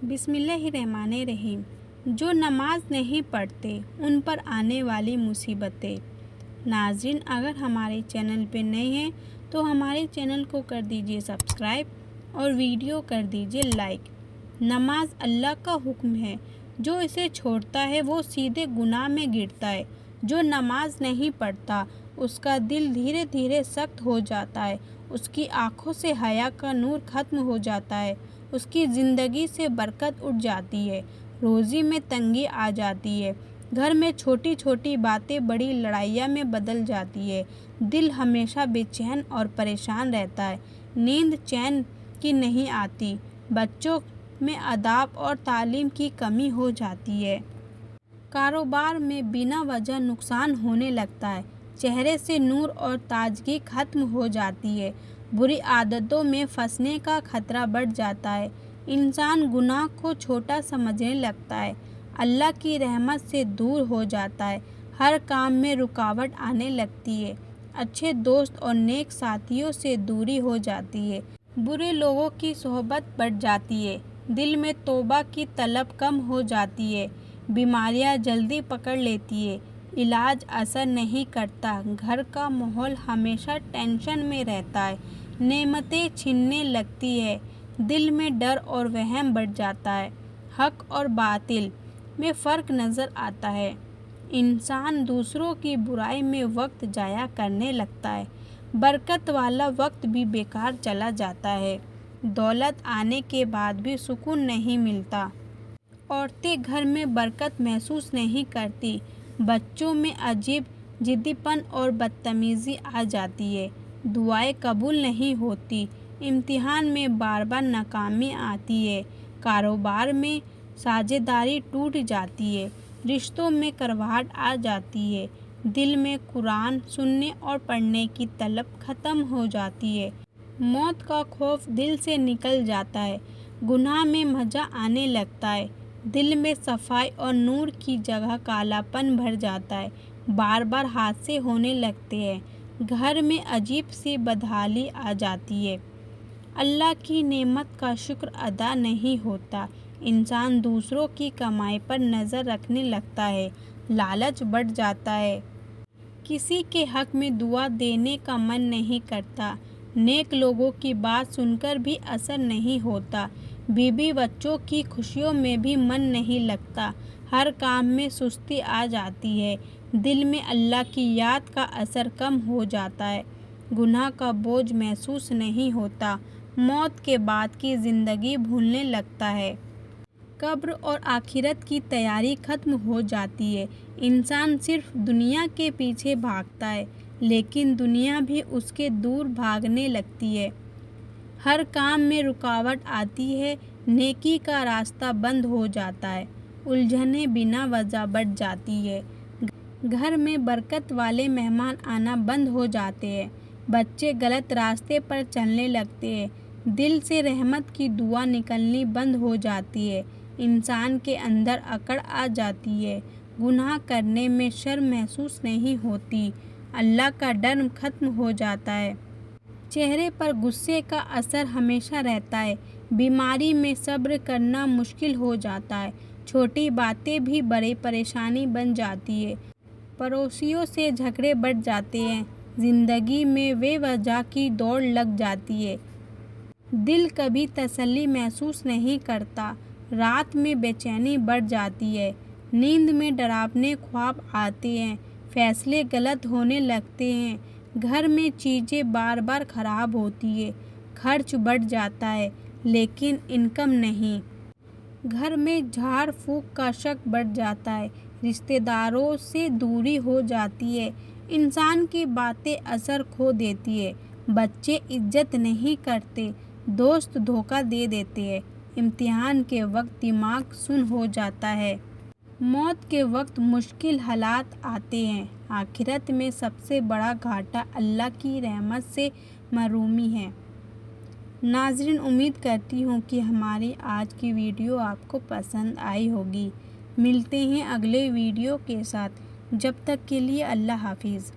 बिस्मिल्लाहिर्रहमानिर्रहीम। जो नमाज नहीं पढ़ते उन पर आने वाली मुसीबतें। नाज़रीन, अगर हमारे चैनल पे नए हैं तो हमारे चैनल को कर दीजिए सब्सक्राइब और वीडियो कर दीजिए लाइक। नमाज अल्लाह का हुक्म है, जो इसे छोड़ता है वो सीधे गुनाह में गिरता है। जो नमाज नहीं पढ़ता उसका दिल धीरे धीरे सख्त हो जाता है, उसकी आँखों से हया का नूर ख़त्म हो जाता है, उसकी ज़िंदगी से बरकत उठ जाती है, रोज़ी में तंगी आ जाती है, घर में छोटी छोटी बातें बड़ी लड़ाइयाँ में बदल जाती है, दिल हमेशा बेचैन और परेशान रहता है, नींद चैन की नहीं आती, बच्चों में अदाब और तालीम की कमी हो जाती है, कारोबार में बिना वजह नुकसान होने लगता है, चेहरे से नूर और ताजगी ख़त्म हो जाती है, बुरी आदतों में फंसने का खतरा बढ़ जाता है, इंसान गुनाह को छोटा समझने लगता है, अल्लाह की रहमत से दूर हो जाता है, हर काम में रुकावट आने लगती है, अच्छे दोस्त और नेक साथियों से दूरी हो जाती है, बुरे लोगों की सोहबत बढ़ जाती है, दिल में तौबा की तलब कम हो जाती है, बीमारियां जल्दी पकड़ लेती है, इलाज असर नहीं करता, घर का माहौल हमेशा टेंशन में रहता है, नेमतें छिनने लगती है, दिल में डर और वहम बढ़ जाता है, हक और बातिल में फ़र्क नज़र आता है, इंसान दूसरों की बुराई में वक्त जाया करने लगता है, बरकत वाला वक्त भी बेकार चला जाता है, दौलत आने के बाद भी सुकून नहीं मिलता, औरतें घर में बरकत महसूस नहीं करती, बच्चों में अजीब जिद्दीपन और बदतमीज़ी आ जाती है, दुआएं कबूल नहीं होती, इम्तिहान में बार बार नाकामी आती है, कारोबार में साझेदारी टूट जाती है, रिश्तों में करवाहट आ जाती है, दिल में कुरान सुनने और पढ़ने की तलब ख़त्म हो जाती है, मौत का खौफ दिल से निकल जाता है, गुनाह में मज़ा आने लगता है, दिल में सफाई और नूर की जगह कालापन भर जाता है, बार बार हादसे होने लगते हैं, घर में अजीब सी बदहाली आ जाती है, अल्लाह की नेमत का शुक्र अदा नहीं होता, इंसान दूसरों की कमाई पर नज़र रखने लगता है, लालच बढ़ जाता है, किसी के हक में दुआ देने का मन नहीं करता, नेक लोगों की बात सुनकर भी असर नहीं होता, बीवी बच्चों की खुशियों में भी मन नहीं लगता, हर काम में सुस्ती आ जाती है, दिल में अल्लाह की याद का असर कम हो जाता है, गुनाह का बोझ महसूस नहीं होता, मौत के बाद की ज़िंदगी भूलने लगता है, कब्र और आखिरत की तैयारी ख़त्म हो जाती है, इंसान सिर्फ दुनिया के पीछे भागता है, लेकिन दुनिया भी उसके दूर भागने लगती है, हर काम में रुकावट आती है, नेकी का रास्ता बंद हो जाता है, उलझनें बिना वजह बढ़ जाती है, घर में बरकत वाले मेहमान आना बंद हो जाते हैं, बच्चे गलत रास्ते पर चलने लगते हैं, दिल से रहमत की दुआ निकलनी बंद हो जाती है, इंसान के अंदर अकड़ आ जाती है, गुनाह करने में शर्म महसूस नहीं होती, अल्लाह का डर ख़त्म हो जाता है, चेहरे पर गुस्से का असर हमेशा रहता है, बीमारी में सब्र करना मुश्किल हो जाता है, छोटी बातें भी बड़ी परेशानी बन जाती है, पड़ोसियों से झगड़े बढ़ जाते हैं, ज़िंदगी में बेवजह की दौड़ लग जाती है, दिल कभी तसल्ली महसूस नहीं करता, रात में बेचैनी बढ़ जाती है, नींद में डरावने ख्वाब आते हैं, फैसले गलत होने लगते हैं, घर में चीज़ें बार बार ख़राब होती है, खर्च बढ़ जाता है लेकिन इनकम नहीं, घर में झाड़ फूक का शक बढ़ जाता है, रिश्तेदारों से दूरी हो जाती है, इंसान की बातें असर खो देती है, बच्चे इज्जत नहीं करते, दोस्त धोखा दे देते हैं, इम्तिहान के वक्त दिमाग सुन हो जाता है, मौत के वक्त मुश्किल हालात आते हैं, आखिरत में सबसे बड़ा घाटा अल्लाह की रहमत से महरूमी है। नाज़रीन, उम्मीद करती हूँ कि हमारी आज की वीडियो आपको पसंद आई होगी। मिलते हैं अगले वीडियो के साथ, जब तक के लिए अल्लाह हाफिज़।